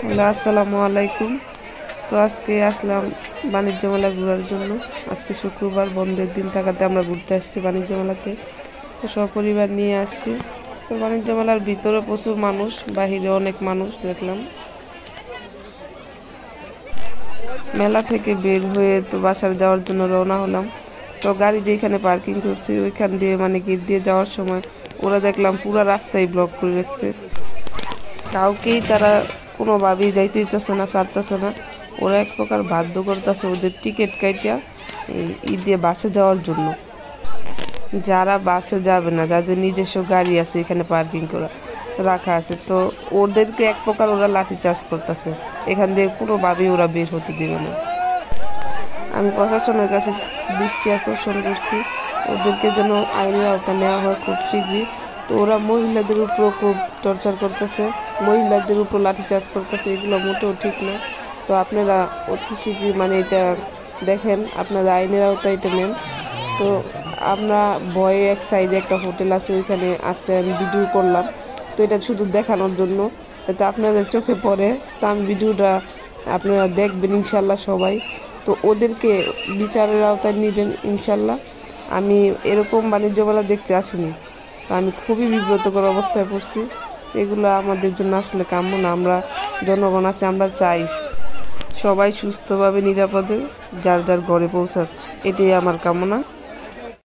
Hello, আসসালামু আলাইকুম। তো আজকে আসলাম বাণিজ্য মেলা ঘোরার জন্য। আজকে শুক্রবার, বন্ধের দিন থাকাতে আমরা ঘুরতে আসছি বাণিজ্য মেলাতে। তো সপরিবার নিয়ে আসছি। তো বাণিজ্য মেলার ভিতরে প্রচুর মানুষ, বাহিরে অনেক মানুষ দেখলাম। মেলা থেকে বের হয়ে তো বাসার যাওয়ার জন্য রওনা হলাম। তো গাড়ি যেখানে পার্কিং করছি ওইখান দিয়ে গেট দিয়ে যাওয়ার সময় ওরা দেখলাম পুরো রাস্তায় ব্লক করে রাখছে। কাউকেই তারা কোনোভাবেই যাইতে দিতেছে না, ছাড়তেছে না। ওরা এক প্রকার বাধ্য করতেছে ওদের টিকিট কাইটা দিয়ে বাসে যাওয়ার জন্য। যারা বাসে যাবে না, যাদের নিজস্ব গাড়ি আছে এখানে পার্কিং করা রাখা আছে, তো ওদেরকে এক প্রকার ওরা লাঠিচার্জ করতেছে। এখান দিয়ে কোনোভাবেই ওরা বের হতে দেবে না। আমি প্রশাসনের কাছে দৃষ্টি আকর্ষণ করছি ওদেরকে যেন আইনের আওতা নেওয়া হয় খুব শীঘ্রই। তো ওরা মহিলাদের উপর খুব টর্চার করতেছে, মহিলাদের উপর লাঠিচার্জ করতেছে, এগুলো মোটেও ঠিক না। তো আপনারা অতি শীঘ্রই এটা দেখেন, আপনারা আইনের আওতায় এটা নেন। তো আমরা ভয়ে এক সাইডে একটা হোটেল আছে ওইখানে আজকে আমি ভিডিও করলাম। তো এটা শুধু দেখানোর জন্য, যাতে আপনাদের চোখে পড়ে। তো আমি ভিডিওটা আপনারা দেখবেন ইনশাল্লাহ সবাই। তো ওদেরকে বিচারের আওতায় নেবেন ইনশাল্লাহ। আমি এরকম বাণিজ্য মেলা দেখতে আসিনি। তো আমি খুবই বিব্রতকর অবস্থায় পড়ছি। এগুলো আমাদের জন্য আসলে কাম্য না। আমরা জনগণ আছে, আমরা চাই সবাই সুস্থভাবে নিরাপদে যার যার ঘরে পৌঁছাক, এটাই আমার কামনা।